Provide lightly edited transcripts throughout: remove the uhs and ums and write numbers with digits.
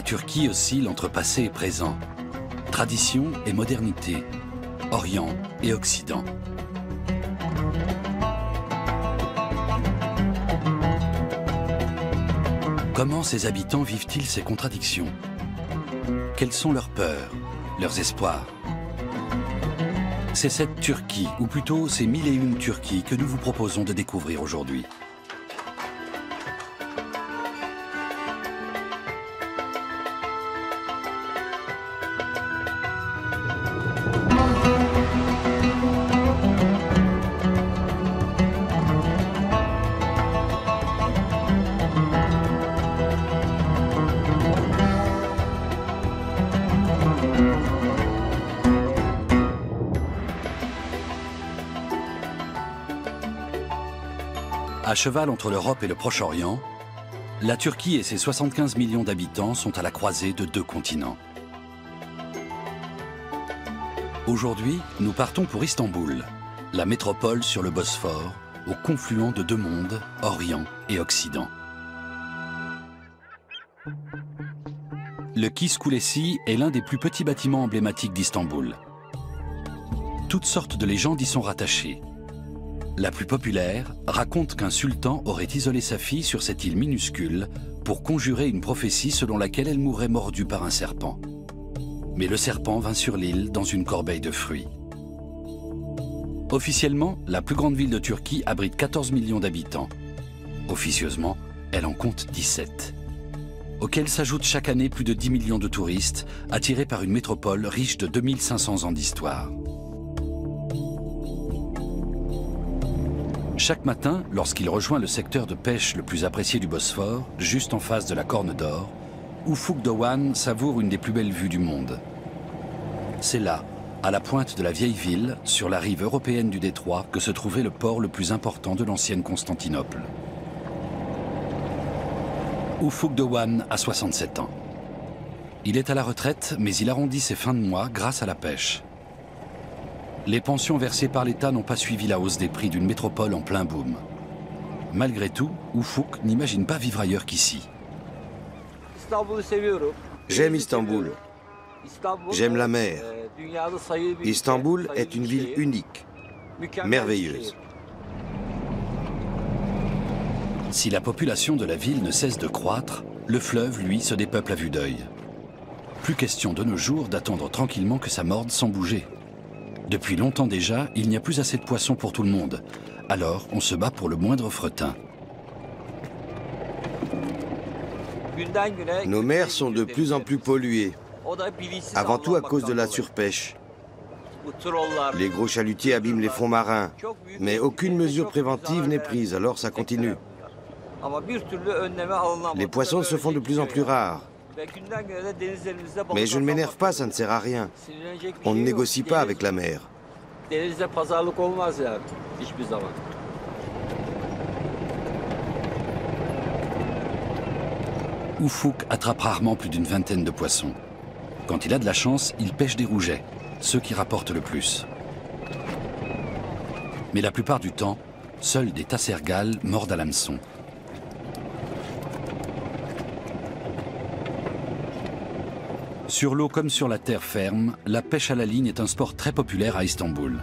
Turquie oscille entre passé et présent, tradition et modernité, Orient et Occident. Comment ces habitants vivent-ils ces contradictions? Quelles sont leurs peurs, leurs espoirs? C'est cette Turquie, ou plutôt ces 1001 Turquies que nous vous proposons de découvrir aujourd'hui. À cheval entre l'Europe et le Proche-Orient, la Turquie et ses 75 millions d'habitants sont à la croisée de deux continents. Aujourd'hui, nous partons pour Istanbul, la métropole sur le Bosphore, au confluent de deux mondes, Orient et Occident. Le Kis Kulesi est l'un des plus petits bâtiments emblématiques d'Istanbul. Toutes sortes de légendes y sont rattachées. La plus populaire raconte qu'un sultan aurait isolé sa fille sur cette île minuscule pour conjurer une prophétie selon laquelle elle mourrait mordue par un serpent. Mais le serpent vint sur l'île dans une corbeille de fruits. Officiellement, la plus grande ville de Turquie abrite 14 millions d'habitants. Officieusement, elle en compte 17. Auxquels s'ajoutent chaque année plus de 10 millions de touristes, attirés par une métropole riche de 2500 ans d'histoire. Chaque matin, lorsqu'il rejoint le secteur de pêche le plus apprécié du Bosphore, juste en face de la Corne d'Or, Ufuk Doğan savoure une des plus belles vues du monde. C'est là, à la pointe de la vieille ville, sur la rive européenne du détroit, que se trouvait le port le plus important de l'ancienne Constantinople. Ufuk Doğan a 67 ans. Il est à la retraite, mais il arrondit ses fins de mois grâce à la pêche. Les pensions versées par l'État n'ont pas suivi la hausse des prix d'une métropole en plein boom. Malgré tout, Ufuk n'imagine pas vivre ailleurs qu'ici. J'aime Istanbul. J'aime la mer. Istanbul est une ville unique, merveilleuse. Si la population de la ville ne cesse de croître, le fleuve, lui, se dépeuple à vue d'œil. Plus question de nos jours d'attendre tranquillement que ça morde sans bouger. Depuis longtemps déjà, il n'y a plus assez de poissons pour tout le monde. Alors, on se bat pour le moindre fretin. Nos mers sont de plus en plus polluées, avant tout à cause de la surpêche. Les gros chalutiers abîment les fonds marins, mais aucune mesure préventive n'est prise, alors ça continue. Les poissons se font de plus en plus rares. Mais je ne m'énerve pas, ça ne sert à rien. On ne négocie pas avec la mer. Ufuk attrape rarement plus d'une vingtaine de poissons. Quand il a de la chance, il pêche des rougets, ceux qui rapportent le plus. Mais la plupart du temps, seuls des tassergals mordent à l'hameçon. Sur l'eau comme sur la terre ferme, la pêche à la ligne est un sport très populaire à Istanbul.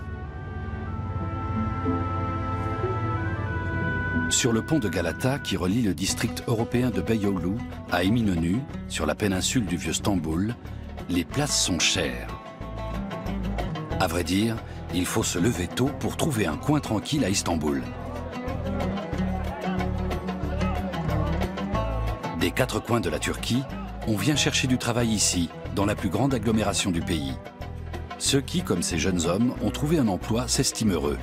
Sur le pont de Galata, qui relie le district européen de Beyoğlu à Eminönü, sur la péninsule du vieux Stamboul, les places sont chères. À vrai dire, il faut se lever tôt pour trouver un coin tranquille à Istanbul. Des quatre coins de la Turquie, on vient chercher du travail ici, dans la plus grande agglomération du pays. Ceux qui, comme ces jeunes hommes, ont trouvé un emploi s'estiment heureux.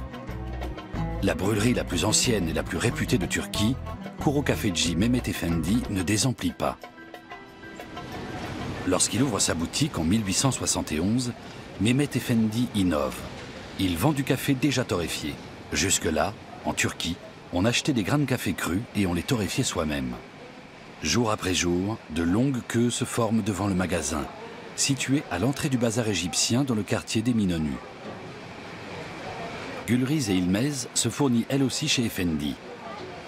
La brûlerie la plus ancienne et la plus réputée de Turquie, Kurocafeci Mehmet Efendi, ne désemplit pas. Lorsqu'il ouvre sa boutique en 1871, Mehmet Efendi innove. Il vend du café déjà torréfié. Jusque-là, en Turquie, on achetait des grains de café crus et on les torréfiait soi-même. Jour après jour, de longues queues se forment devant le magasin, situé à l'entrée du bazar égyptien dans le quartier d'Eminönü. Gülriz et Ilmez se fournit elle aussi chez Efendi.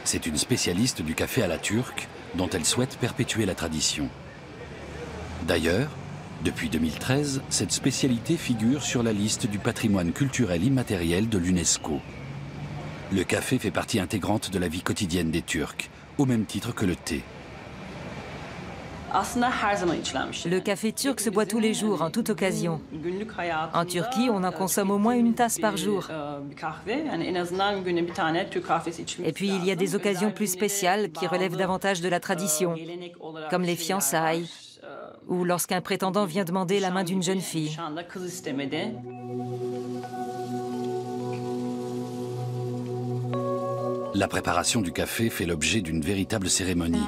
C'est une spécialiste du café à la turque dont elle souhaite perpétuer la tradition. D'ailleurs, depuis 2013, cette spécialité figure sur la liste du patrimoine culturel immatériel de l'UNESCO. Le café fait partie intégrante de la vie quotidienne des Turcs, au même titre que le thé. Le café turc se boit tous les jours, en toute occasion. En Turquie, on en consomme au moins une tasse par jour. Et puis, il y a des occasions plus spéciales qui relèvent davantage de la tradition, comme les fiançailles, ou lorsqu'un prétendant vient demander la main d'une jeune fille. La préparation du café fait l'objet d'une véritable cérémonie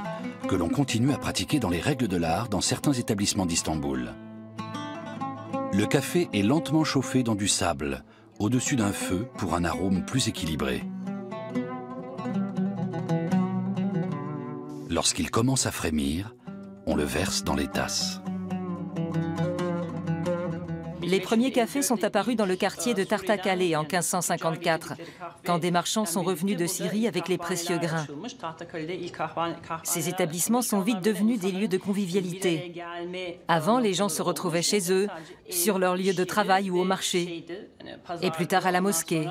que l'on continue à pratiquer dans les règles de l'art dans certains établissements d'Istanbul. Le café est lentement chauffé dans du sable, au-dessus d'un feu pour un arôme plus équilibré. Lorsqu'il commence à frémir, on le verse dans les tasses. Les premiers cafés sont apparus dans le quartier de Tahtakale en 1554, quand des marchands sont revenus de Syrie avec les précieux grains. Ces établissements sont vite devenus des lieux de convivialité. Avant, les gens se retrouvaient chez eux, sur leur lieu de travail ou au marché, et plus tard à la mosquée.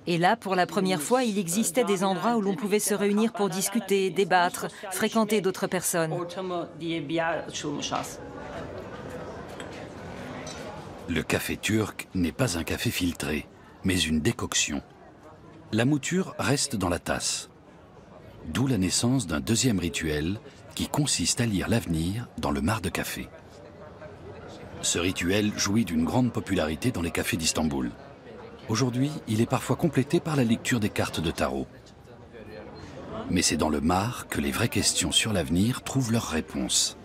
Et là, pour la première fois, il existait des endroits où l'on pouvait se réunir pour discuter, débattre, fréquenter d'autres personnes. Le café turc n'est pas un café filtré, mais une décoction. La mouture reste dans la tasse. D'où la naissance d'un deuxième rituel qui consiste à lire l'avenir dans le marc de café. Ce rituel jouit d'une grande popularité dans les cafés d'Istanbul. Aujourd'hui, il est parfois complété par la lecture des cartes de tarot. Mais c'est dans le marc que les vraies questions sur l'avenir trouvent leur réponse.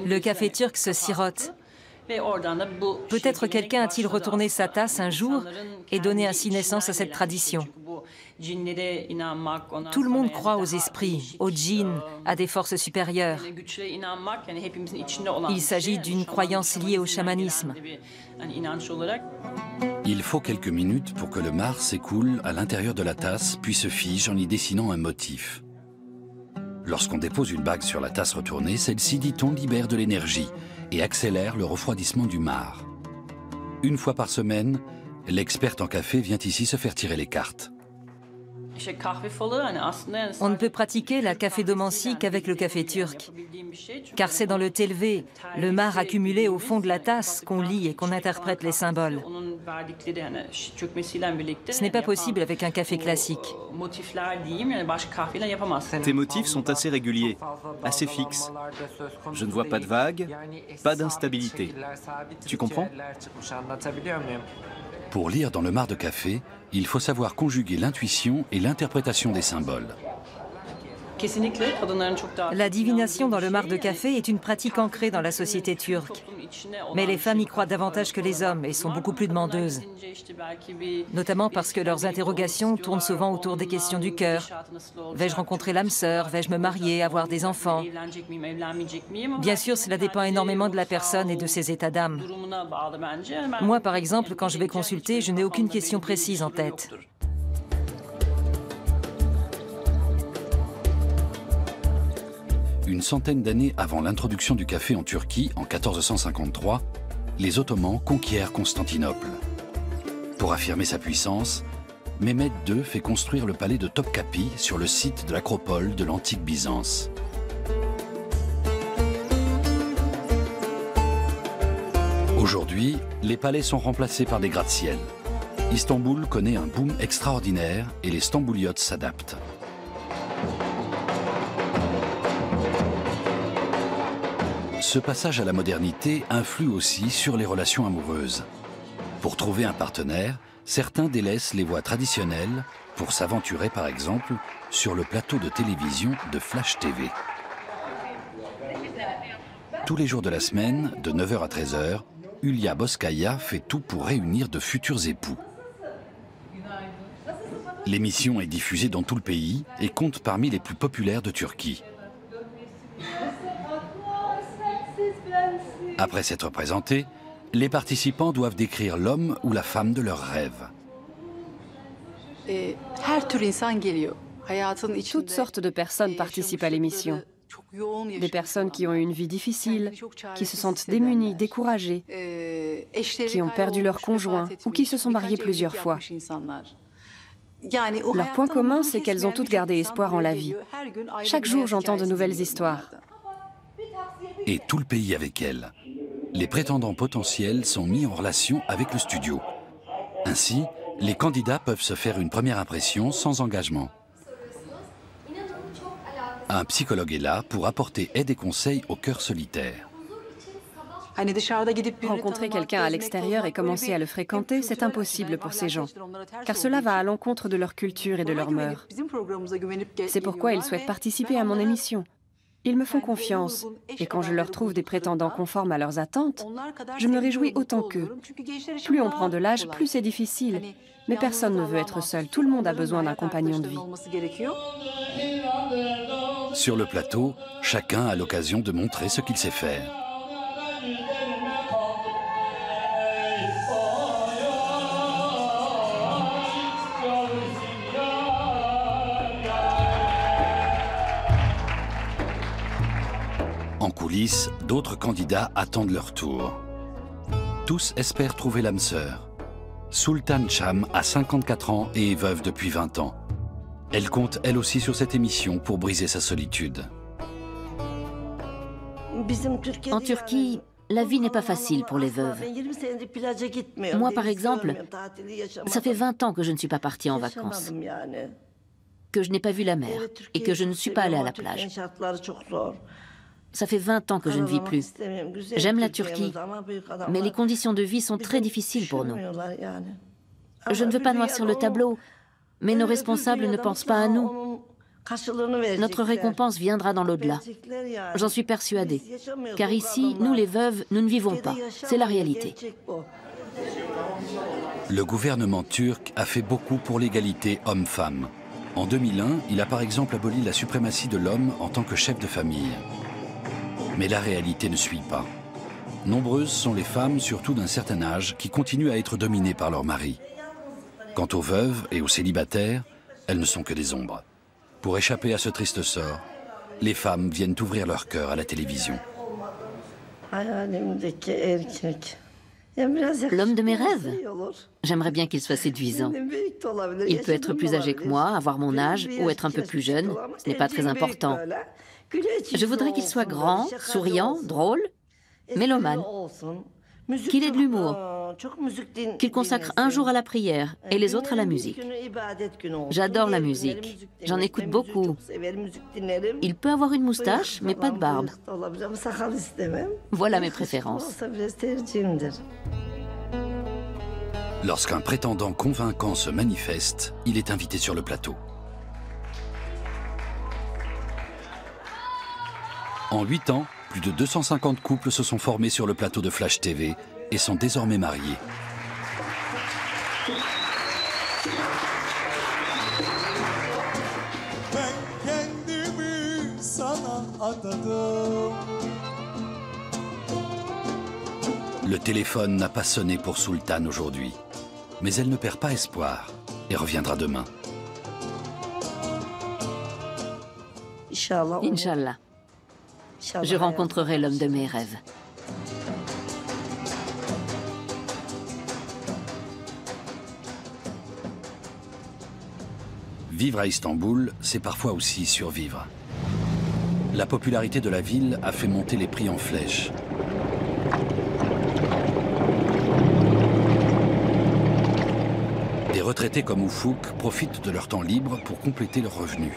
Le café turc se sirote. Peut-être quelqu'un a-t-il retourné sa tasse un jour et donné ainsi naissance à cette tradition. Tout le monde croit aux esprits, aux djinns, à des forces supérieures. Il s'agit d'une croyance liée au chamanisme. Il faut quelques minutes pour que le marc s'écoule à l'intérieur de la tasse, puis se fige en y dessinant un motif. Lorsqu'on dépose une bague sur la tasse retournée, celle-ci, dit-on, libère de l'énergie et accélère le refroidissement du marc. Une fois par semaine, l'experte en café vient ici se faire tirer les cartes. On ne peut pratiquer la cafédomancie qu'avec le café turc, car c'est dans le telvé, le marc accumulé au fond de la tasse, qu'on lit et qu'on interprète les symboles. Ce n'est pas possible avec un café classique. Tes motifs sont assez réguliers, assez fixes. Je ne vois pas de vagues, pas d'instabilité. Tu comprends ? Pour lire dans le marc de café, il faut savoir conjuguer l'intuition et l'interprétation des symboles. La divination dans le marc de café est une pratique ancrée dans la société turque. Mais les femmes y croient davantage que les hommes et sont beaucoup plus demandeuses. Notamment parce que leurs interrogations tournent souvent autour des questions du cœur. Vais-je rencontrer l'âme sœur? Vais-je me marier, avoir des enfants? Bien sûr, cela dépend énormément de la personne et de ses états d'âme. Moi, par exemple, quand je vais consulter, je n'ai aucune question précise en tête. Une centaine d'années avant l'introduction du café en Turquie, en 1453, les Ottomans conquièrent Constantinople. Pour affirmer sa puissance, Mehmed II fait construire le palais de Topkapi sur le site de l'acropole de l'antique Byzance. Aujourd'hui, les palais sont remplacés par des gratte-ciel. Istanbul connaît un boom extraordinaire et les stambouliotes s'adaptent. Ce passage à la modernité influe aussi sur les relations amoureuses. Pour trouver un partenaire, certains délaissent les voies traditionnelles pour s'aventurer par exemple sur le plateau de télévision de Flash TV. Tous les jours de la semaine, de 9h à 13h, Hülya Bozkaya fait tout pour réunir de futurs époux. L'émission est diffusée dans tout le pays et compte parmi les plus populaires de Turquie. Après s'être présentés, les participants doivent décrire l'homme ou la femme de leur rêve. Toutes sortes de personnes participent à l'émission. Des personnes qui ont eu une vie difficile, qui se sentent démunies, découragées, qui ont perdu leur conjoint ou qui se sont mariées plusieurs fois. Leur point commun, c'est qu'elles ont toutes gardé espoir en la vie. Chaque jour, j'entends de nouvelles histoires. Et tout le pays avec elles. Les prétendants potentiels sont mis en relation avec le studio. Ainsi, les candidats peuvent se faire une première impression sans engagement. Un psychologue est là pour apporter aide et conseils au cœur solitaire. Rencontrer quelqu'un à l'extérieur et commencer à le fréquenter, c'est impossible pour ces gens, car cela va à l'encontre de leur culture et de leurs mœurs. C'est pourquoi ils souhaitent participer à mon émission. Ils me font confiance, et quand je leur trouve des prétendants conformes à leurs attentes, je me réjouis autant qu'eux. Plus on prend de l'âge, plus c'est difficile. Mais personne ne veut être seul, tout le monde a besoin d'un compagnon de vie. Sur le plateau, chacun a l'occasion de montrer ce qu'il sait faire. En coulisses, d'autres candidats attendent leur tour. Tous espèrent trouver l'âme sœur. Sultan Cham a 54 ans et est veuve depuis 20 ans. Elle compte elle aussi sur cette émission pour briser sa solitude. En Turquie, la vie n'est pas facile pour les veuves. Moi, par exemple, ça fait 20 ans que je ne suis pas partie en vacances, que je n'ai pas vu la mer et que je ne suis pas allée à la plage. Ça fait 20 ans que je ne vis plus. J'aime la Turquie, mais les conditions de vie sont très difficiles pour nous. Je ne veux pas noircir le tableau, mais nos responsables ne pensent pas à nous. Notre récompense viendra dans l'au-delà. J'en suis persuadée. Car ici, nous les veuves, nous ne vivons pas. C'est la réalité. Le gouvernement turc a fait beaucoup pour l'égalité homme-femme. En 2001, il a par exemple aboli la suprématie de l'homme en tant que chef de famille. Mais la réalité ne suit pas. Nombreuses sont les femmes, surtout d'un certain âge, qui continuent à être dominées par leur mari. Quant aux veuves et aux célibataires, elles ne sont que des ombres. Pour échapper à ce triste sort, les femmes viennent ouvrir leur cœur à la télévision. L'homme de mes rêves. J'aimerais bien qu'il soit séduisant. Il peut être plus âgé que moi, avoir mon âge, ou être un peu plus jeune. Ce n'est pas très important. Je voudrais qu'il soit grand, souriant, drôle, mélomane, qu'il ait de l'humour, qu'il consacre un jour à la prière et les autres à la musique. J'adore la musique, j'en écoute beaucoup. Il peut avoir une moustache, mais pas de barbe. Voilà mes préférences. Lorsqu'un prétendant convaincant se manifeste, il est invité sur le plateau. En 8 ans, plus de 250 couples se sont formés sur le plateau de Flash TV et sont désormais mariés. Le téléphone n'a pas sonné pour Sultan aujourd'hui, mais elle ne perd pas espoir et reviendra demain. Inch'Allah. Je rencontrerai l'homme de mes rêves. Vivre à Istanbul, c'est parfois aussi survivre. La popularité de la ville a fait monter les prix en flèche. Des retraités comme Ufuk profitent de leur temps libre pour compléter leurs revenus.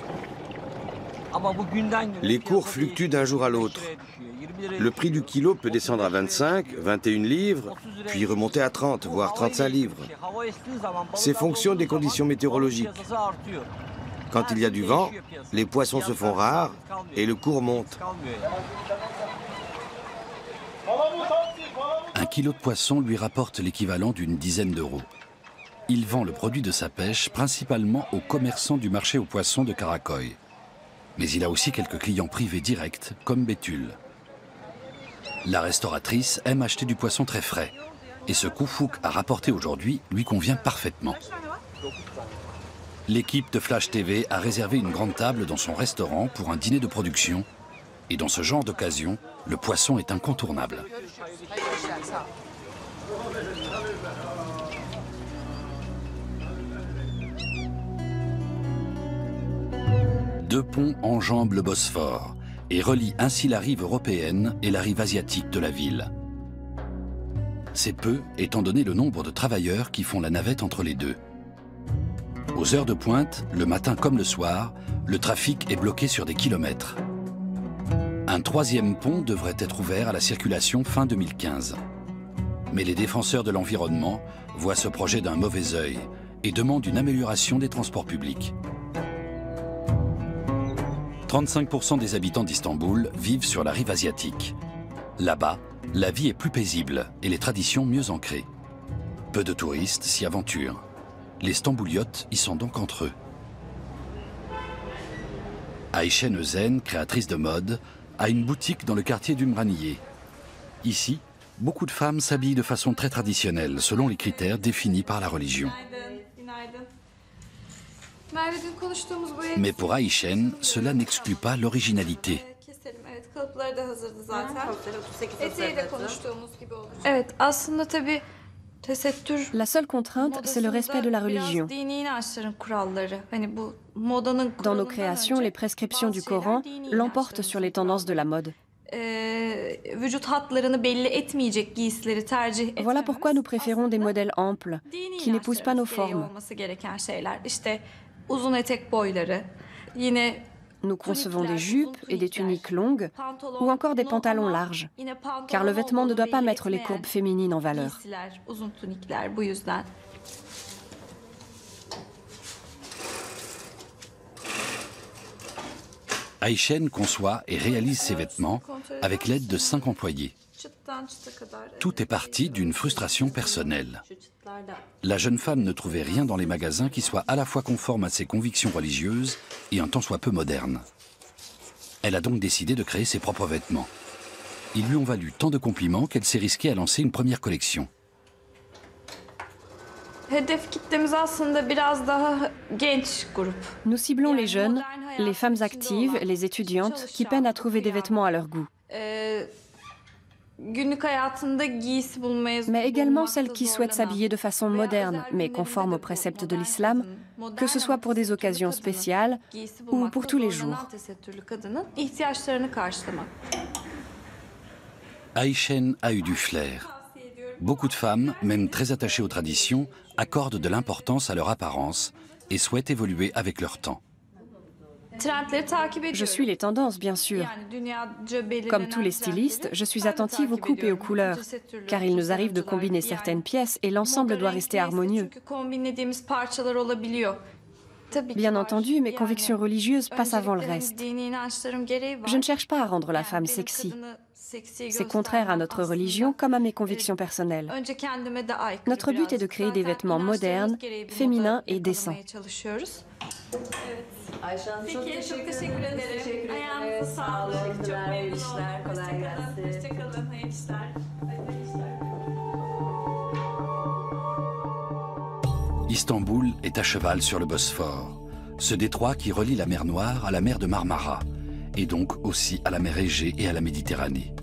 Les cours fluctuent d'un jour à l'autre. Le prix du kilo peut descendre à 25, 21 livres, puis remonter à 30, voire 35 livres. C'est fonction des conditions météorologiques. Quand il y a du vent, les poissons se font rares et le cours monte. Un kilo de poisson lui rapporte l'équivalent d'une dizaine d'euros. Il vend le produit de sa pêche principalement aux commerçants du marché aux poissons de Karaköy. Mais il a aussi quelques clients privés directs, comme Betül. La restauratrice aime acheter du poisson très frais. Et ce qu'Ufuk a rapporté aujourd'hui lui convient parfaitement. l'équipe de Flash TV a réservé une grande table dans son restaurant pour un dîner de production. Et dans ce genre d'occasion, le poisson est incontournable. Deux ponts enjambent le Bosphore et relient ainsi la rive européenne et la rive asiatique de la ville. C'est peu, étant donné le nombre de travailleurs qui font la navette entre les deux. Aux heures de pointe, le matin comme le soir, le trafic est bloqué sur des kilomètres. Un troisième pont devrait être ouvert à la circulation fin 2015. Mais les défenseurs de l'environnement voient ce projet d'un mauvais œil et demandent une amélioration des transports publics. 35% des habitants d'Istanbul vivent sur la rive asiatique. Là-bas, la vie est plus paisible et les traditions mieux ancrées. Peu de touristes s'y aventurent. Les Stambouliotes y sont donc entre eux. Ayşen Özen, créatrice de mode, a une boutique dans le quartier d'Umraniye. Ici, beaucoup de femmes s'habillent de façon très traditionnelle, selon les critères définis par la religion. Mais pour Ayşen, cela n'exclut pas l'originalité. La seule contrainte, c'est le respect de la religion. Dans nos créations, les prescriptions du Coran l'emportent sur les tendances de la mode. Voilà pourquoi nous préférons des modèles amples, qui n'épousent pas nos formes. Nous concevons des jupes et des tuniques longues, ou encore des pantalons larges, car le vêtement ne doit pas mettre les courbes féminines en valeur. Ayşen conçoit et réalise ses vêtements avec l'aide de 5 employés. Tout est parti d'une frustration personnelle. La jeune femme ne trouvait rien dans les magasins qui soit à la fois conforme à ses convictions religieuses et un tant soit peu moderne. Elle a donc décidé de créer ses propres vêtements. Ils lui ont valu tant de compliments qu'elle s'est risquée à lancer une première collection. Nous ciblons les jeunes, les femmes actives, les étudiantes qui peinent à trouver des vêtements à leur goût. Mais également celles qui souhaitent s'habiller de façon moderne, mais conforme aux préceptes de l'islam, que ce soit pour des occasions spéciales ou pour tous les jours. Ayşen a eu du flair. Beaucoup de femmes, même très attachées aux traditions, accordent de l'importance à leur apparence et souhaitent évoluer avec leur temps. Je suis les tendances, bien sûr. Comme tous les stylistes, je suis attentive aux coupes et aux couleurs, car il nous arrive de combiner certaines pièces et l'ensemble doit rester harmonieux. Bien entendu, mes convictions religieuses passent avant le reste. Je ne cherche pas à rendre la femme sexy. C'est contraire à notre religion comme à mes convictions personnelles. Notre but est de créer des vêtements modernes, féminins et décents. Istanbul est à cheval sur le Bosphore, ce détroit qui relie la mer Noire à la mer de Marmara, et donc aussi à la mer Égée et à la Méditerranée.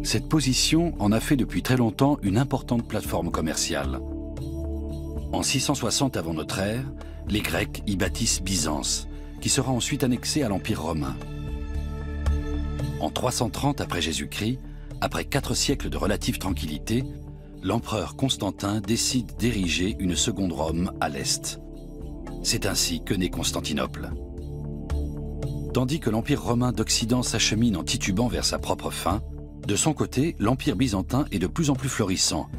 Cette position en a fait depuis très longtemps une importante plateforme commerciale. En 660 avant notre ère, les Grecs y bâtissent Byzance, qui sera ensuite annexée à l'Empire romain. En 330 après Jésus-Christ, après 4 siècles de relative tranquillité, l'empereur Constantin décide d'ériger une seconde Rome à l'est. C'est ainsi que naît Constantinople. Tandis que l'Empire romain d'Occident s'achemine en titubant vers sa propre fin, de son côté, l'Empire byzantin est de plus en plus florissant,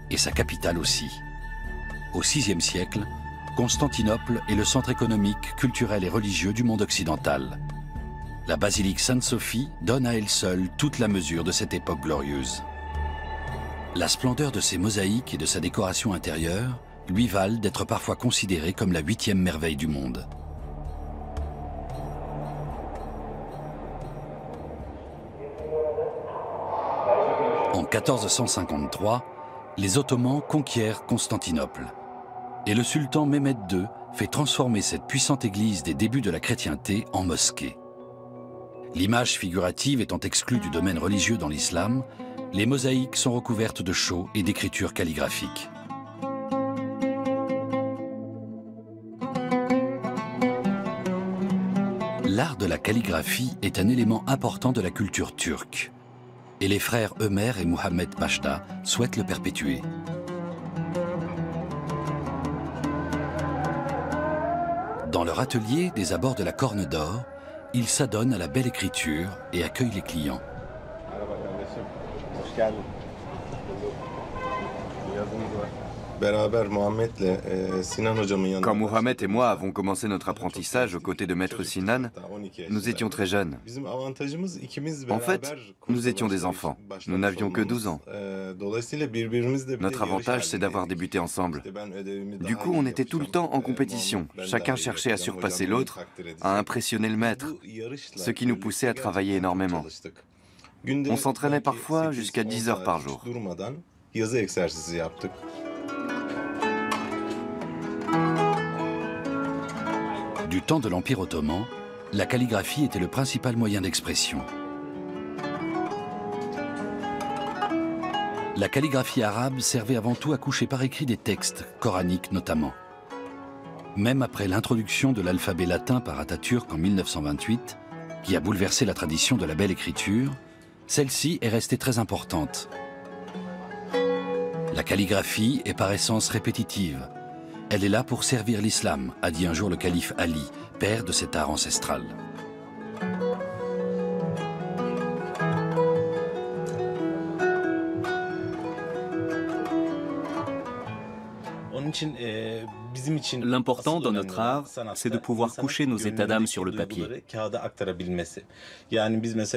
et sa capitale aussi. Au VIe siècle, Constantinople est le centre économique, culturel et religieux du monde occidental. La basilique Sainte-Sophie donne à elle seule toute la mesure de cette époque glorieuse. La splendeur de ses mosaïques et de sa décoration intérieure lui valent d'être parfois considérée comme la 8e merveille du monde. En 1453, les Ottomans conquièrent Constantinople et le sultan Mehmed II fait transformer cette puissante église des débuts de la chrétienté en mosquée. L'image figurative étant exclue du domaine religieux dans l'islam, les mosaïques sont recouvertes de chaux et d'écritures calligraphiques. L'art de la calligraphie est un élément important de la culture turque. Et les frères Ömer et Muhammed Pasha souhaitent le perpétuer. Dans leur atelier des abords de la Corne d'Or, ils s'adonnent à la belle écriture et accueillent les clients. Quand Mohamed et moi avons commencé notre apprentissage aux côtés de Maître Sinan, nous étions très jeunes. En fait, nous étions des enfants. Nous n'avions que 12 ans. Notre avantage, c'est d'avoir débuté ensemble. Du coup, on était tout le temps en compétition. Chacun cherchait à surpasser l'autre, à impressionner le maître, ce qui nous poussait à travailler énormément. On s'entraînait parfois jusqu'à 10 heures par jour. Du temps de l'Empire ottoman, la calligraphie était le principal moyen d'expression. La calligraphie arabe servait avant tout à coucher par écrit des textes, coraniques notamment. Même après l'introduction de l'alphabet latin par Atatürk en 1928, qui a bouleversé la tradition de la belle écriture, celle-ci est restée très importante. La calligraphie est par essence répétitive. Elle est là pour servir l'islam, a dit un jour le calife Ali, père de cet art ancestral. L'important dans notre art, c'est de pouvoir coucher nos états d'âme sur le papier.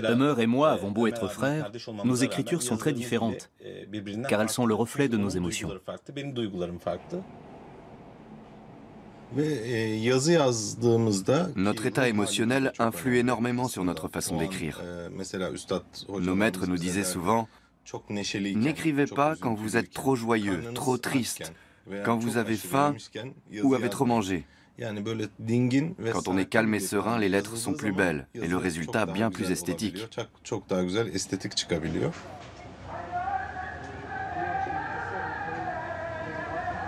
Ömer et moi avons beau être frères, nos écritures sont très différentes, car elles sont le reflet de nos émotions. Notre état émotionnel influe énormément sur notre façon d'écrire. Nos maîtres nous disaient souvent « N'écrivez pas quand vous êtes trop joyeux, trop triste, quand vous avez faim ou avez trop mangé. Quand on est calme et serein, les lettres sont plus belles et le résultat bien plus esthétique. »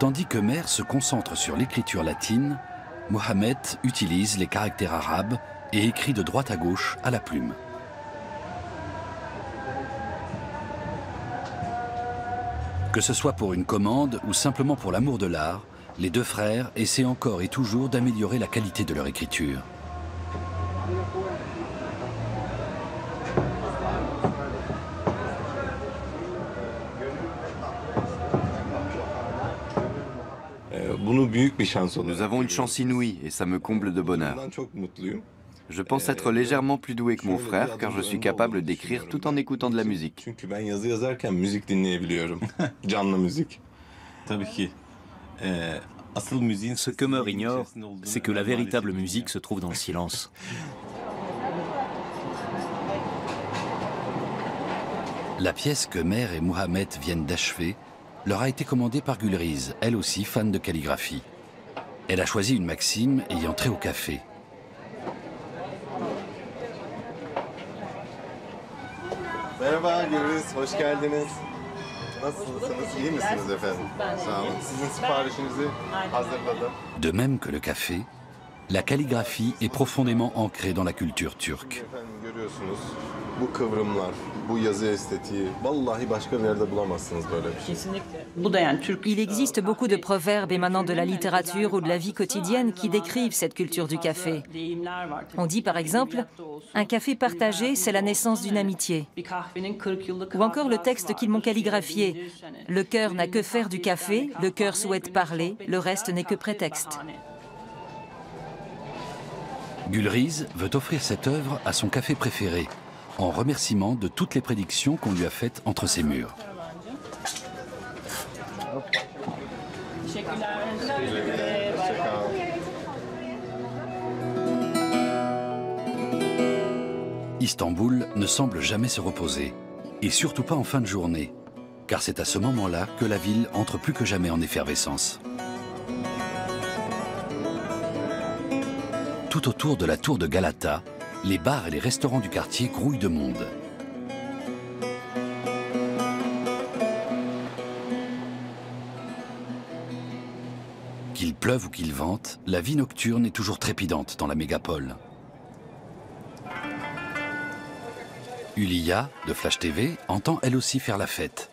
Tandis que Ömer se concentre sur l'écriture latine, Mohamed utilise les caractères arabes et écrit de droite à gauche à la plume. Que ce soit pour une commande ou simplement pour l'amour de l'art, les deux frères essaient encore et toujours d'améliorer la qualité de leur écriture. Nous avons une chance inouïe et ça me comble de bonheur. Je pense être légèrement plus doué que mon frère car je suis capable d'écrire tout en écoutant de la musique. Ce qu'Ömer ignore, c'est que la véritable musique se trouve dans le silence. La pièce que Ömer et Mohamed viennent d'achever leur a été commandée par Gülriz, elle aussi fan de calligraphie. Elle a choisi une maxime ayant trait au café. Merhaba Gülriz, hoş geldiniz. Nasılsınız, iyi misiniz efendim? Sağ olun. Sizin siparişinizi hazırladım. De même que le café, la calligraphie est profondément ancrée dans la culture turque. Efendim görüyorsunuz, bu kıvrımlar, bu yazı estetiği, vallahi başka bir yerde bulamazsınız böyle bir şey. Il existe beaucoup de proverbes émanant de la littérature ou de la vie quotidienne qui décrivent cette culture du café. On dit par exemple « Un café partagé, c'est la naissance d'une amitié ». Ou encore le texte qu'ils m'ont calligraphié « Le cœur n'a que faire du café, le cœur souhaite parler, le reste n'est que prétexte ». Gülriz veut offrir cette œuvre à son café préféré, en remerciement de toutes les prédictions qu'on lui a faites entre ses murs. Istanbul ne semble jamais se reposer, et surtout pas en fin de journée, car c'est à ce moment-là que la ville entre plus que jamais en effervescence. tout autour de la tour de Galata, les bars et les restaurants du quartier grouillent de monde. Qu'il pleuve ou qu'il vente, la vie nocturne est toujours trépidante dans la mégapole. Hülya, de Flash TV, entend elle aussi faire la fête.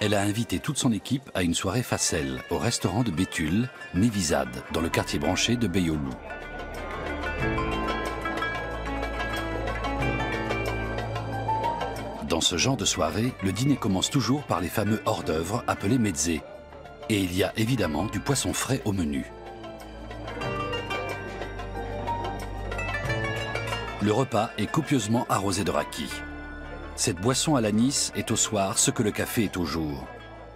Elle a invité toute son équipe à une soirée Facel au restaurant de Betül, Nevizade, dans le quartier branché de Beyoğlu. Dans ce genre de soirée, le dîner commence toujours par les fameux hors-d'œuvre appelés mezze. Et il y a évidemment du poisson frais au menu. Le repas est copieusement arrosé de raki. Cette boisson à l'anis est au soir ce que le café est au jour.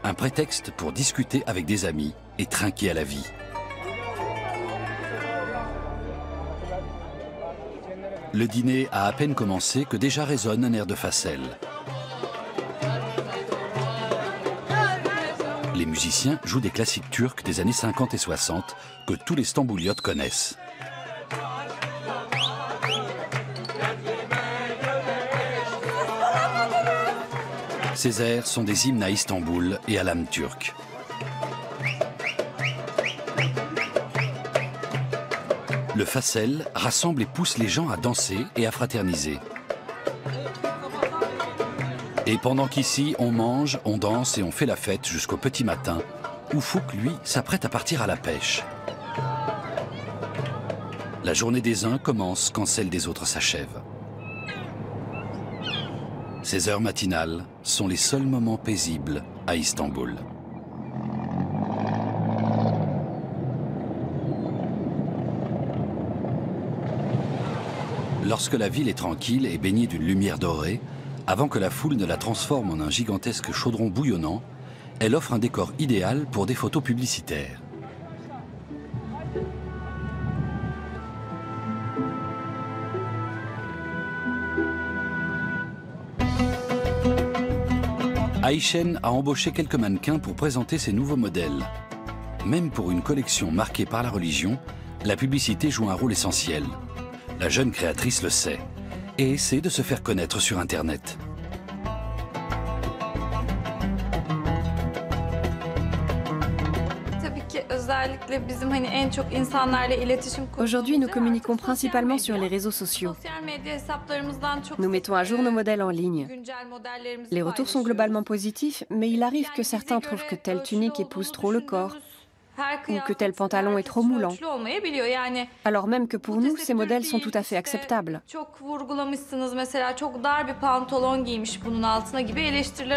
Un prétexte pour discuter avec des amis et trinquer à la vie. Le dîner a à peine commencé que déjà résonne un air de Facel. Les musiciens jouent des classiques turcs des années 50 et 60 que tous les Stambouliotes connaissent. Ces airs sont des hymnes à Istanbul et à l'âme turque. Le Facel rassemble et pousse les gens à danser et à fraterniser. Et pendant qu'ici, on mange, on danse et on fait la fête jusqu'au petit matin, Ufuk, lui, s'apprête à partir à la pêche. La journée des uns commence quand celle des autres s'achève. Ces heures matinales sont les seuls moments paisibles à Istanbul. Lorsque la ville est tranquille et baignée d'une lumière dorée, avant que la foule ne la transforme en un gigantesque chaudron bouillonnant, elle offre un décor idéal pour des photos publicitaires. Ayşen a embauché quelques mannequins pour présenter ses nouveaux modèles. Même pour une collection marquée par la religion, la publicité joue un rôle essentiel. La jeune créatrice le sait et essaie de se faire connaître sur Internet. Aujourd'hui, nous communiquons principalement sur les réseaux sociaux. Nous mettons à jour nos modèles en ligne. Les retours sont globalement positifs, mais il arrive que certains trouvent que telle tunique épouse trop le corps ou que tel pantalon est trop moulant, alors même que pour nous, ces modèles sont tout à fait acceptables.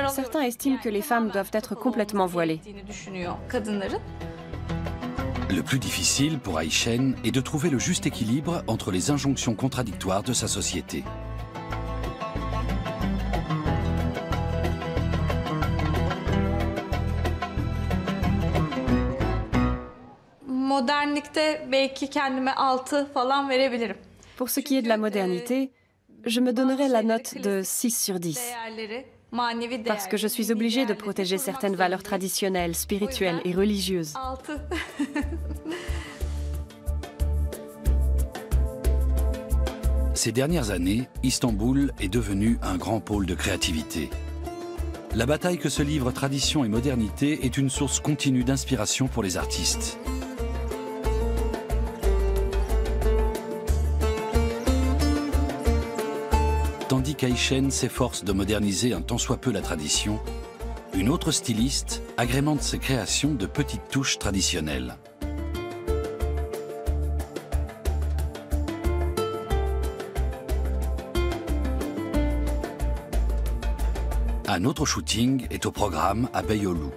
Certains estiment que les femmes doivent être complètement voilées. Le plus difficile pour Ayşen est de trouver le juste équilibre entre les injonctions contradictoires de sa société. Pour ce qui est de la modernité, je me donnerais la note de 6 sur 10. Parce que je suis obligée de protéger certaines valeurs traditionnelles, spirituelles et religieuses. Ces dernières années, Istanbul est devenu un grand pôle de créativité. La bataille que se livrent tradition et modernité est une source continue d'inspiration pour les artistes. Tandis qu'Ayşen s'efforce de moderniser un tant soit peu la tradition, une autre styliste agrémente ses créations de petites touches traditionnelles. Un autre shooting est au programme à Beyoğlu,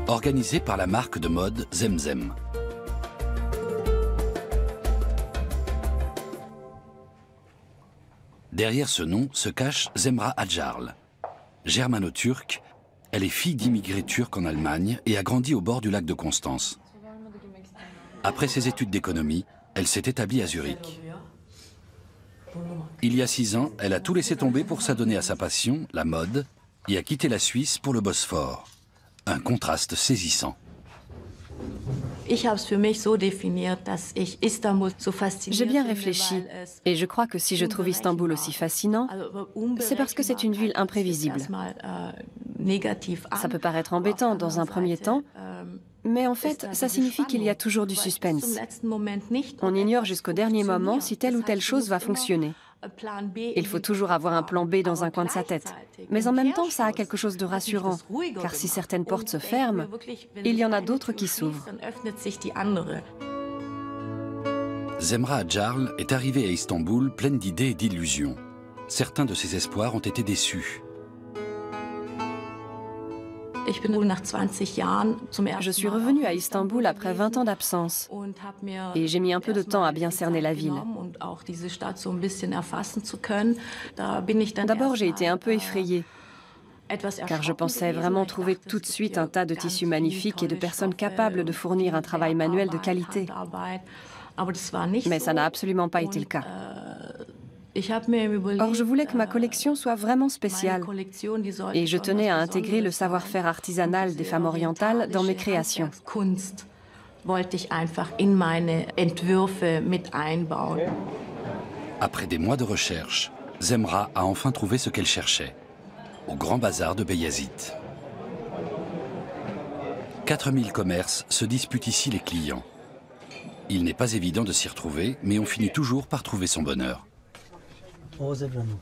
organisé par la marque de mode Zemzem. Derrière ce nom se cache Zemra Acarlı. Germano-turque, elle est fille d'immigrés turcs en Allemagne et a grandi au bord du lac de Constance. Après ses études d'économie, elle s'est établie à Zurich. Il y a 6 ans, elle a tout laissé tomber pour s'adonner à sa passion, la mode, et a quitté la Suisse pour le Bosphore. Un contraste saisissant. J'ai bien réfléchi et je crois que si je trouve Istanbul aussi fascinant, c'est parce que c'est une ville imprévisible. Ça peut paraître embêtant dans un premier temps, mais en fait, ça signifie qu'il y a toujours du suspense. On ignore jusqu'au dernier moment si telle ou telle chose va fonctionner. Il faut toujours avoir un plan B dans un coin de sa tête. Mais en même temps, ça a quelque chose de rassurant, car si certaines portes se ferment, il y en a d'autres qui s'ouvrent. Zemra Acarl est arrivée à Istanbul pleine d'idées et d'illusions. Certains de ses espoirs ont été déçus. Je suis revenue à Istanbul après 20 ans d'absence et j'ai mis un peu de temps à bien cerner la ville. D'abord, j'ai été un peu effrayée, car je pensais vraiment trouver tout de suite un tas de tissus magnifiques et de personnes capables de fournir un travail manuel de qualité. Mais ça n'a absolument pas été le cas. Or, je voulais que ma collection soit vraiment spéciale et je tenais à intégrer le savoir-faire artisanal des femmes orientales dans mes créations. Après des mois de recherche, Zemra a enfin trouvé ce qu'elle cherchait, au Grand Bazar de Beyazit. 4000 commerces se disputent ici les clients. Il n'est pas évident de s'y retrouver, mais on finit toujours par trouver son bonheur.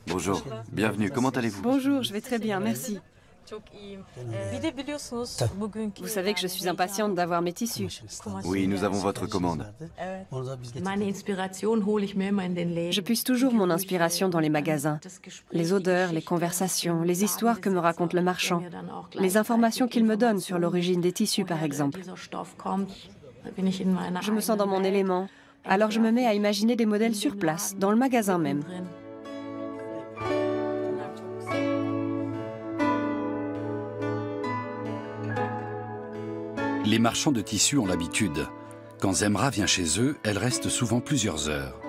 Bonjour, bienvenue, comment allez-vous? Bonjour, je vais très bien, merci. Vous savez que je suis impatiente d'avoir mes tissus. Oui, nous avons votre commande. Je puise toujours mon inspiration dans les magasins. Les odeurs, les conversations, les histoires que me raconte le marchand, les informations qu'il me donne sur l'origine des tissus, par exemple. Je me sens dans mon élément, alors je me mets à imaginer des modèles sur place, dans le magasin même. Les marchands de tissus ont l'habitude. Quand Zemra vient chez eux, elle reste souvent plusieurs heures.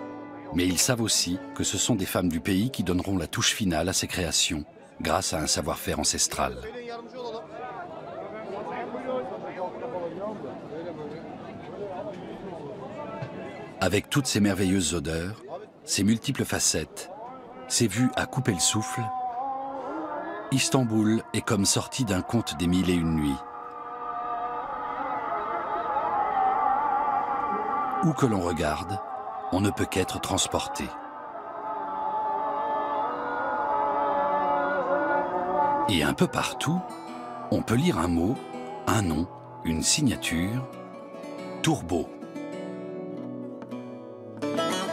Mais ils savent aussi que ce sont des femmes du pays qui donneront la touche finale à ces créations, grâce à un savoir-faire ancestral. Avec toutes ces merveilleuses odeurs, ces multiples facettes, ces vues à couper le souffle, Istanbul est comme sorti d'un conte des 1001 nuits. Où que l'on regarde, on ne peut qu'être transporté. Et un peu partout, on peut lire un mot, un nom, une signature, Turbo.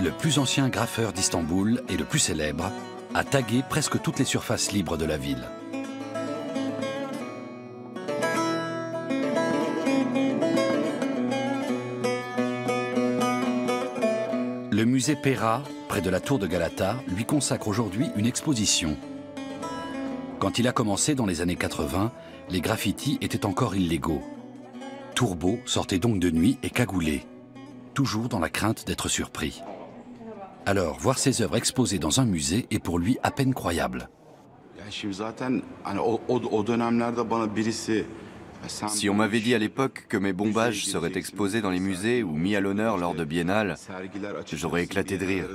Le plus ancien graffeur d'Istanbul et le plus célèbre a tagué presque toutes les surfaces libres de la ville. Le musée Pera, près de la tour de Galata, lui consacre aujourd'hui une exposition. Quand il a commencé dans les années 80, les graffitis étaient encore illégaux. Turbo sortait donc de nuit et cagoulé, toujours dans la crainte d'être surpris. Alors, voir ses œuvres exposées dans un musée est pour lui à peine croyable. Si on m'avait dit à l'époque que mes bombages seraient exposés dans les musées ou mis à l'honneur lors de biennales, j'aurais éclaté de rire.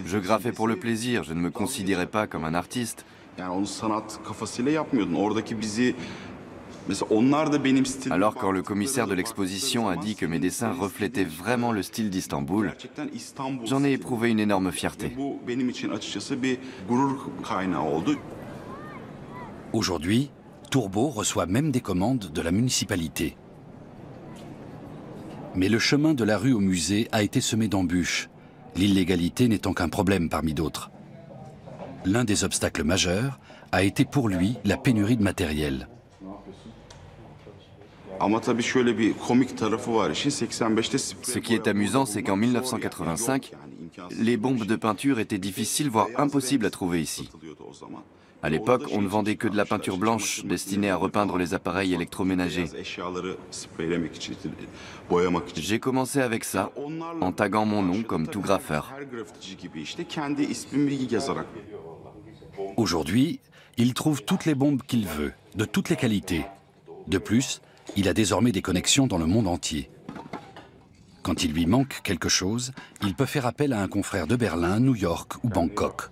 Je graffais pour le plaisir, je ne me considérais pas comme un artiste. Alors quand le commissaire de l'exposition a dit que mes dessins reflétaient vraiment le style d'Istanbul, j'en ai éprouvé une énorme fierté. Aujourd'hui, Turbo reçoit même des commandes de la municipalité. Mais le chemin de la rue au musée a été semé d'embûches, l'illégalité n'étant qu'un problème parmi d'autres. L'un des obstacles majeurs a été pour lui la pénurie de matériel. Ce qui est amusant, c'est qu'en 1985, les bombes de peinture étaient difficiles, voire impossibles à trouver ici. À l'époque, on ne vendait que de la peinture blanche destinée à repeindre les appareils électroménagers. J'ai commencé avec ça, en taguant mon nom comme tout graffeur. Aujourd'hui, il trouve toutes les bombes qu'il veut, de toutes les qualités. De plus, Il a désormais des connexions dans le monde entier. Quand il lui manque quelque chose, il peut faire appel à un confrère de Berlin, New York ou Bangkok.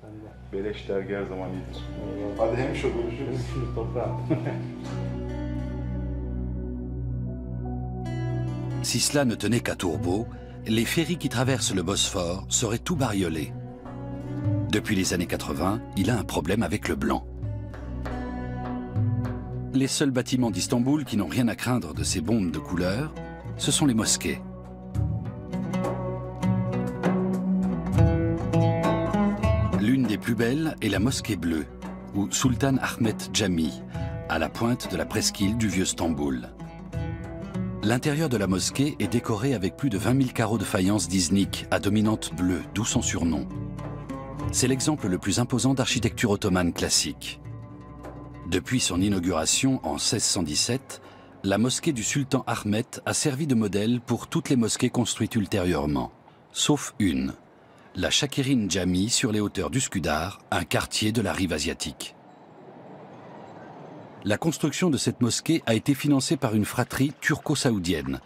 Si cela ne tenait qu'à Tourbeau, les ferries qui traversent le Bosphore seraient tout bariolés. Depuis les années 80, il a un problème avec le blanc. Les seuls bâtiments d'Istanbul qui n'ont rien à craindre de ces bombes de couleur, ce sont les mosquées. L'une des plus belles est la mosquée bleue, ou Sultan Ahmet Jami, à la pointe de la presqu'île du vieux Stamboul. L'intérieur de la mosquée est décoré avec plus de 20 000 carreaux de faïence d'Iznik à dominante bleue, d'où son surnom. C'est l'exemple le plus imposant d'architecture ottomane classique. Depuis son inauguration en 1617, la mosquée du sultan Ahmet a servi de modèle pour toutes les mosquées construites ultérieurement, sauf une, la Shakirin Jami sur les hauteurs d'Üsküdar, un quartier de la rive asiatique. La construction de cette mosquée a été financée par une fratrie turco-saoudienne,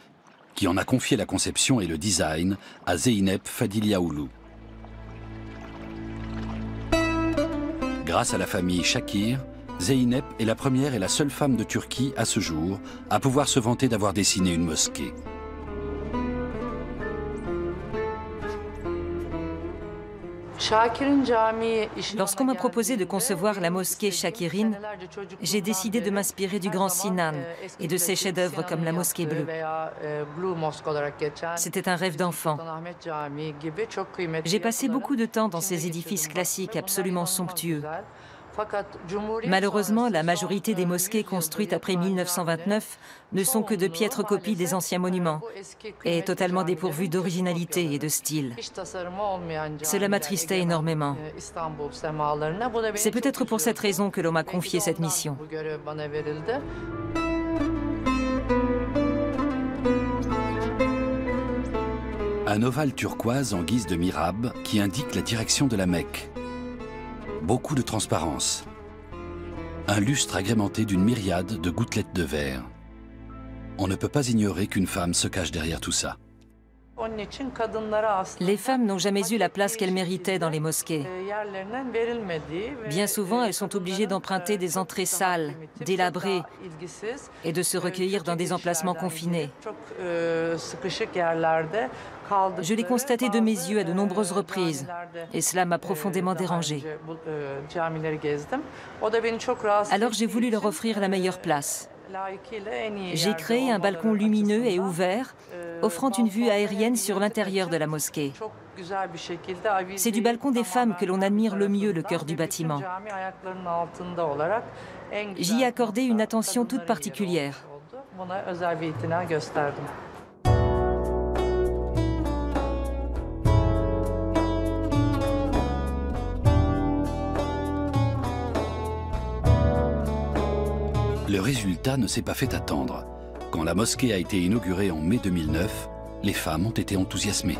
qui en a confié la conception et le design à Zeynep Fadiliaoğlu. Grâce à la famille Shakir, Zeynep est la première et la seule femme de Turquie à ce jour à pouvoir se vanter d'avoir dessiné une mosquée. Lorsqu'on m'a proposé de concevoir la mosquée Shakirin, j'ai décidé de m'inspirer du grand Sinan et de ses chefs-d'œuvre comme la mosquée bleue. C'était un rêve d'enfant. J'ai passé beaucoup de temps dans ces édifices classiques absolument somptueux. Malheureusement, la majorité des mosquées construites après 1929 ne sont que de piètres copies des anciens monuments et totalement dépourvues d'originalité et de style. Cela m'attristait énormément. C'est peut-être pour cette raison que l'on m'a confié cette mission. Un ovale turquoise en guise de mihrab qui indique la direction de la Mecque. Beaucoup de transparence. Un lustre agrémenté d'une myriade de gouttelettes de verre. On ne peut pas ignorer qu'une femme se cache derrière tout ça. Les femmes n'ont jamais eu la place qu'elles méritaient dans les mosquées. Bien souvent, elles sont obligées d'emprunter des entrées sales, délabrées, et de se recueillir dans des emplacements confinés. Je l'ai constaté de mes yeux à de nombreuses reprises, et cela m'a profondément dérangée. Alors j'ai voulu leur offrir la meilleure place. J'ai créé un balcon lumineux et ouvert, offrant une vue aérienne sur l'intérieur de la mosquée. C'est du balcon des femmes que l'on admire le mieux le cœur du bâtiment. J'y ai accordé une attention toute particulière. Le résultat ne s'est pas fait attendre. Quand la mosquée a été inaugurée en mai 2009, les femmes ont été enthousiasmées.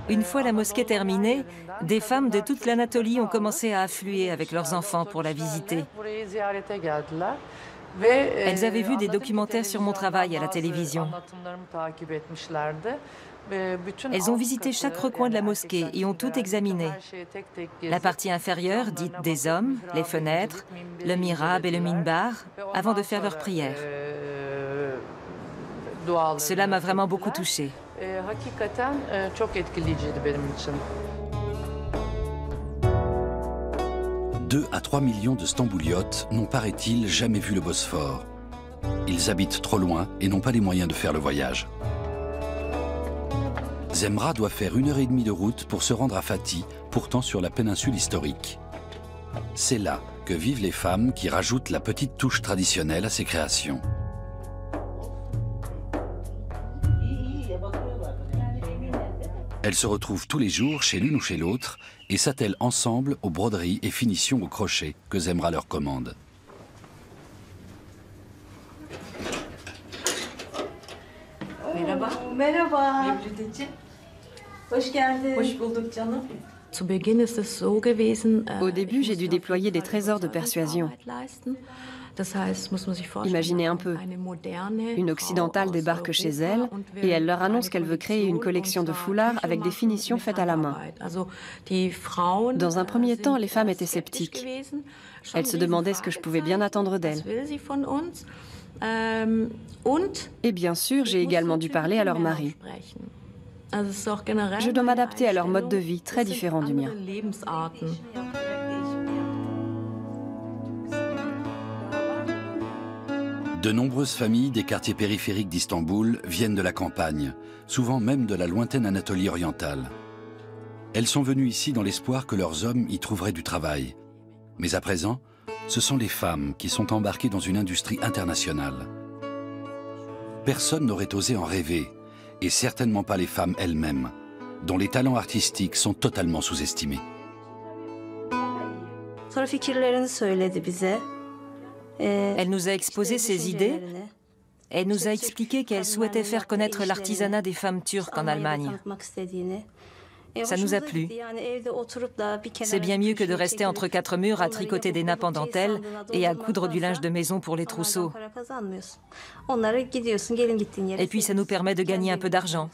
Une fois la mosquée terminée, des femmes de toute l'Anatolie ont commencé à affluer avec leurs enfants pour la visiter. Elles avaient vu des documentaires sur mon travail à la télévision. Elles ont visité chaque recoin de la mosquée et ont tout examiné. La partie inférieure, dite des hommes, les fenêtres, le mihrab et le minbar, avant de faire leur prière. Cela m'a vraiment beaucoup touchée. 2 à 3 millions de Stambouliotes n'ont, paraît-il, jamais vu le Bosphore. Ils habitent trop loin et n'ont pas les moyens de faire le voyage. Zemra doit faire 1h30 de route pour se rendre à Fatih, pourtant sur la péninsule historique. C'est là que vivent les femmes qui rajoutent la petite touche traditionnelle à ces créations. Elles se retrouvent tous les jours chez l'une ou chez l'autre et s'attellent ensemble aux broderies et finitions au crochet que Zemra leur commande. Merhaba. Merhaba. Mevlüteciğim. Hoş geldin. Hoş bulduk canım. Au début, j'ai dû déployer des trésors de persuasion. Imaginez un peu, une occidentale débarque chez elle et elle leur annonce qu'elle veut créer une collection de foulards avec des finitions faites à la main. Dans un premier temps, les femmes étaient sceptiques. Elles se demandaient ce que je pouvais bien attendre d'elles. Et bien sûr, j'ai également dû parler à leur mari. Je dois m'adapter à leur mode de vie très différent du mien. De nombreuses familles des quartiers périphériques d'Istanbul viennent de la campagne, souvent même de la lointaine Anatolie orientale. Elles sont venues ici dans l'espoir que leurs hommes y trouveraient du travail. Mais à présent, ce sont les femmes qui sont embarquées dans une industrie internationale. Personne n'aurait osé en rêver, et certainement pas les femmes elles-mêmes, dont les talents artistiques sont totalement sous-estimés. Elle nous a exposé ses idées. Elle nous a expliqué qu'elle souhaitait faire connaître l'artisanat des femmes turques en Allemagne. Ça nous a plu. C'est bien mieux que de rester entre quatre murs à tricoter des nappes en dentelle et à coudre du linge de maison pour les trousseaux. Et puis ça nous permet de gagner un peu d'argent.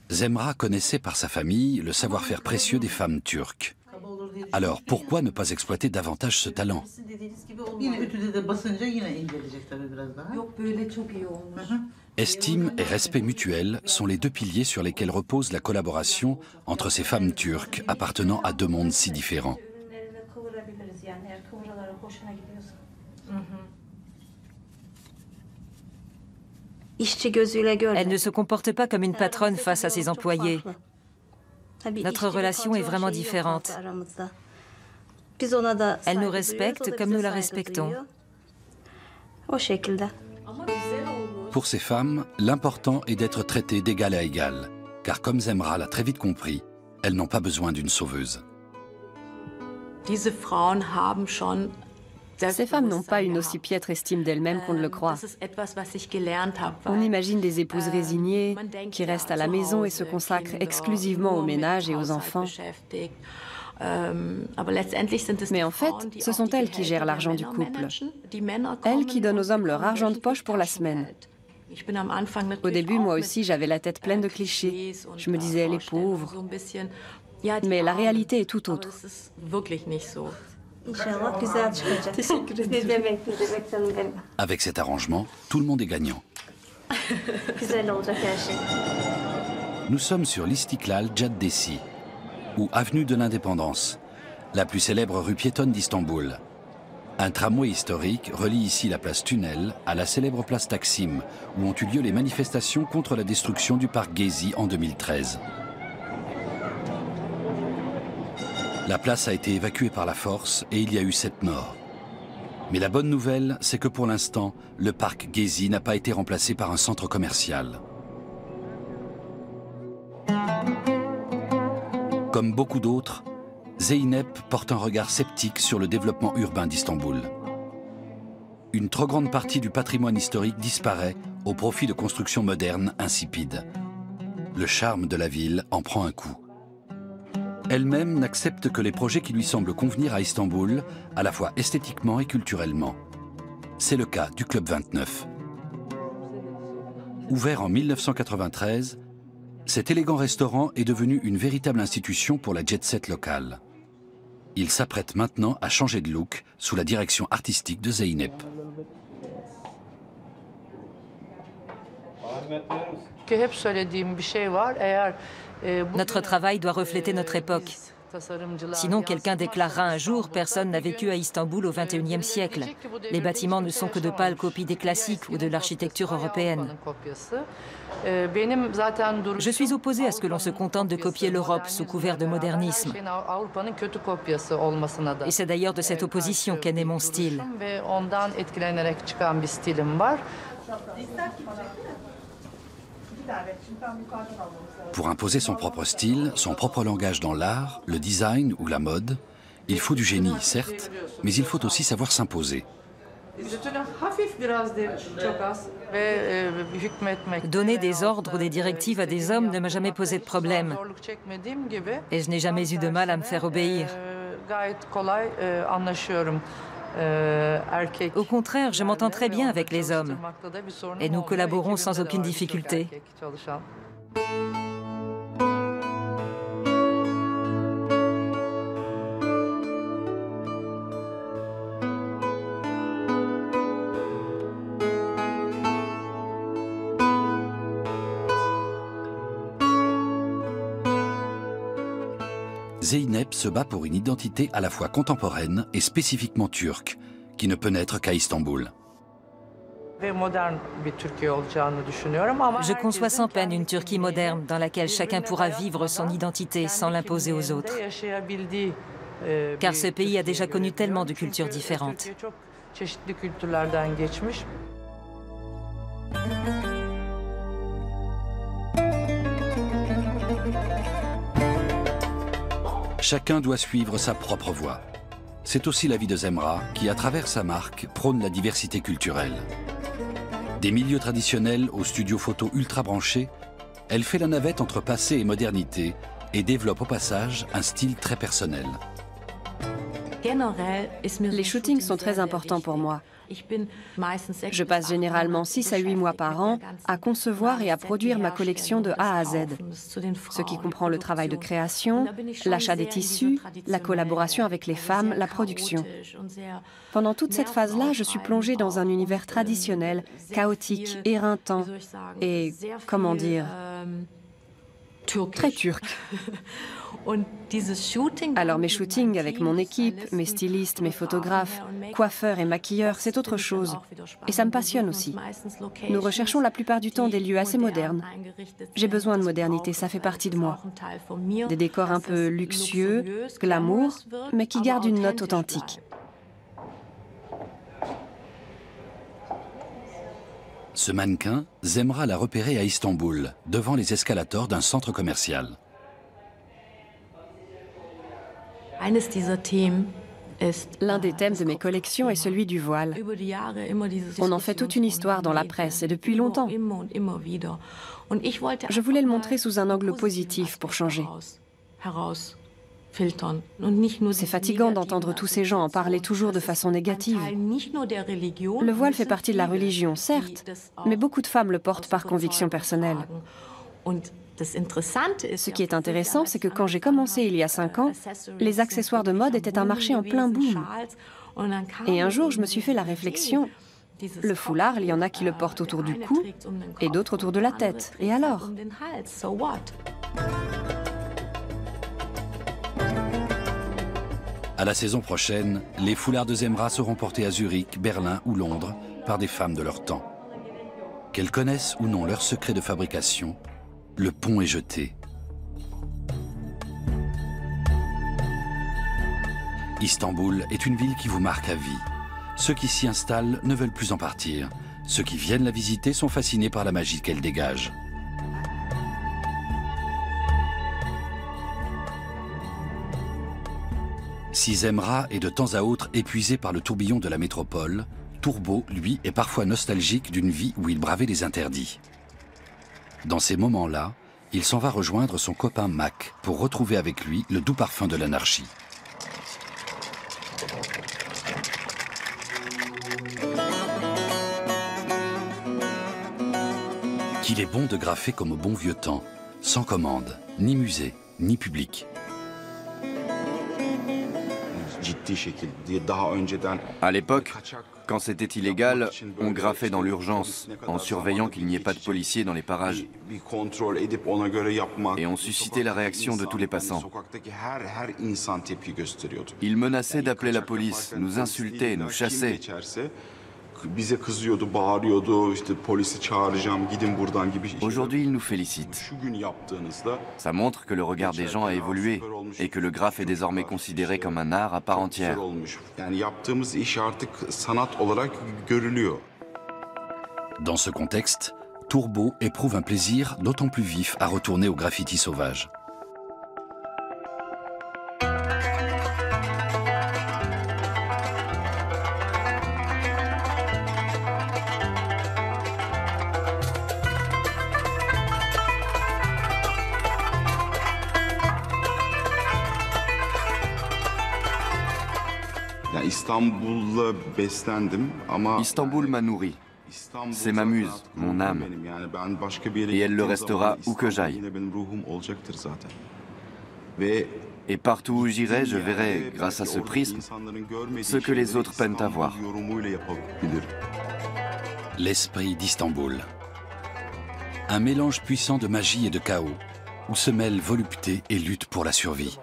Zemra connaissait par sa famille le savoir-faire précieux des femmes turques. Alors pourquoi ne pas exploiter davantage ce talent? Estime et respect mutuel sont les deux piliers sur lesquels repose la collaboration entre ces femmes turques appartenant à deux mondes si différents. Elle ne se comporte pas comme une patronne face à ses employés. Notre relation est vraiment différente. Elle nous respecte comme nous la respectons. Pour ces femmes, l'important est d'être traitées d'égal à égal, car comme Zemra l'a très vite compris, elles n'ont pas besoin d'une sauveuse. Ces femmes n'ont pas une aussi piètre estime d'elles-mêmes qu'on ne le croit. On imagine des épouses résignées qui restent à la maison et se consacrent exclusivement au ménage et aux enfants. Mais en fait, ce sont elles qui gèrent l'argent du couple. Elles qui donnent aux hommes leur argent de poche pour la semaine. Au début, moi aussi, j'avais la tête pleine de clichés. Je me disais, les pauvres. Mais la réalité est tout autre. Avec cet arrangement, tout le monde est gagnant. Nous sommes sur l'Istiklal Caddesi, ou avenue de l'Indépendance, la plus célèbre rue piétonne d'Istanbul. Un tramway historique relie ici la place Tunnel à la célèbre place Taksim, où ont eu lieu les manifestations contre la destruction du parc Gezi en 2013. La place a été évacuée par la force et il y a eu 7 morts. Mais la bonne nouvelle, c'est que pour l'instant, le parc Gezi n'a pas été remplacé par un centre commercial. Comme beaucoup d'autres, Zeynep porte un regard sceptique sur le développement urbain d'Istanbul. Une trop grande partie du patrimoine historique disparaît au profit de constructions modernes insipides. Le charme de la ville en prend un coup. Elle-même n'accepte que les projets qui lui semblent convenir à Istanbul, à la fois esthétiquement et culturellement. C'est le cas du Club 29. Ouvert en 1993, cet élégant restaurant est devenu une véritable institution pour la jet-set locale. Il s'apprête maintenant à changer de look sous la direction artistique de Zeynep. Notre travail doit refléter notre époque. Sinon, quelqu'un déclarera un jour « Personne n'a vécu à Istanbul au XXIe siècle. Les bâtiments ne sont que de pâles copies des classiques ou de l'architecture européenne. » Je suis opposée à ce que l'on se contente de copier l'Europe sous couvert de modernisme. Et c'est d'ailleurs de cette opposition qu'est né mon style. Pour imposer son propre style, son propre langage dans l'art, le design ou la mode, il faut du génie, certes, mais il faut aussi savoir s'imposer. Donner des ordres ou des directives à des hommes ne m'a jamais posé de problème. Et je n'ai jamais eu de mal à me faire obéir. Au contraire, je m'entends très bien avec les hommes. Et nous collaborons sans aucune difficulté. Zeynep se bat pour une identité à la fois contemporaine et spécifiquement turque, qui ne peut naître qu'à Istanbul. Je conçois sans peine une Turquie moderne dans laquelle chacun pourra vivre son identité sans l'imposer aux autres. Car ce pays a déjà connu tellement de cultures différentes. Chacun doit suivre sa propre voie. C'est aussi l'avis de Zemra, qui, à travers sa marque, prône la diversité culturelle. Des milieux traditionnels aux studios photo ultra branchés, elle fait la navette entre passé et modernité et développe au passage un style très personnel. Les shootings sont très importants pour moi. Je passe généralement 6 à 8 mois par an à concevoir et à produire ma collection de A à Z, ce qui comprend le travail de création, l'achat des tissus, la collaboration avec les femmes, la production. Pendant toute cette phase-là, je suis plongée dans un univers traditionnel, chaotique, éreintant et, comment dire, très turc. Alors mes shootings avec mon équipe, mes stylistes, mes photographes, coiffeurs et maquilleurs, c'est autre chose. Et ça me passionne aussi. Nous recherchons la plupart du temps des lieux assez modernes. J'ai besoin de modernité, ça fait partie de moi. Des décors un peu luxueux, glamour, mais qui gardent une note authentique. Ce mannequin, Zemra l'a repéré à Istanbul, devant les escalators d'un centre commercial. L'un des thèmes de mes collections est celui du voile. On en fait toute une histoire dans la presse et depuis longtemps. Je voulais le montrer sous un angle positif pour changer. C'est fatigant d'entendre tous ces gens en parler toujours de façon négative. Le voile fait partie de la religion, certes, mais beaucoup de femmes le portent par conviction personnelle. Ce qui est intéressant, c'est que quand j'ai commencé il y a 5 ans, les accessoires de mode étaient un marché en plein boom. Et un jour, je me suis fait la réflexion, le foulard, il y en a qui le portent autour du cou et d'autres autour de la tête. Et alors ? À la saison prochaine, les foulards de Zemra seront portés à Zurich, Berlin ou Londres par des femmes de leur temps. Qu'elles connaissent ou non leurs secrets de fabrication, le pont est jeté. Istanbul est une ville qui vous marque à vie. Ceux qui s'y installent ne veulent plus en partir. Ceux qui viennent la visiter sont fascinés par la magie qu'elle dégage. Si Zemra est de temps à autre épuisé par le tourbillon de la métropole, Turbo, lui, est parfois nostalgique d'une vie où il bravait les interdits. Dans ces moments-là, il s'en va rejoindre son copain Mac pour retrouver avec lui le doux parfum de l'anarchie. Qu'il est bon de graffer comme au bon vieux temps, sans commande, ni musée, ni public. À l'époque, quand c'était illégal, on graffait dans l'urgence, en surveillant qu'il n'y ait pas de policiers dans les parages. Et on suscitait la réaction de tous les passants. Ils menaçaient d'appeler la police, nous insultaient, nous chassaient. Aujourd'hui, il nous félicite. Ça montre que le regard des gens a évolué et que le graphe est désormais considéré comme un art à part entière. Dans ce contexte, Turbo éprouve un plaisir d'autant plus vif à retourner au graffiti sauvage. Istanbul m'a nourri. C'est ma muse, mon âme. Et elle le restera où que j'aille. Et partout où j'irai, je verrai, grâce à ce prisme, ce que les autres peinent à voir. L'esprit d'Istanbul. Un mélange puissant de magie et de chaos, où se mêlent volupté et lutte pour la survie.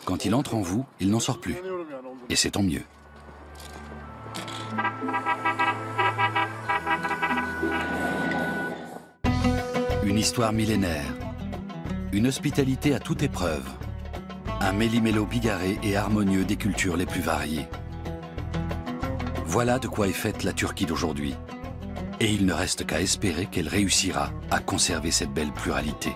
Quand il entre en vous, il n'en sort plus. Et c'est tant mieux. Une histoire millénaire. Une hospitalité à toute épreuve. Un méli-mélo bigarré et harmonieux des cultures les plus variées. Voilà de quoi est faite la Turquie d'aujourd'hui. Et il ne reste qu'à espérer qu'elle réussira à conserver cette belle pluralité.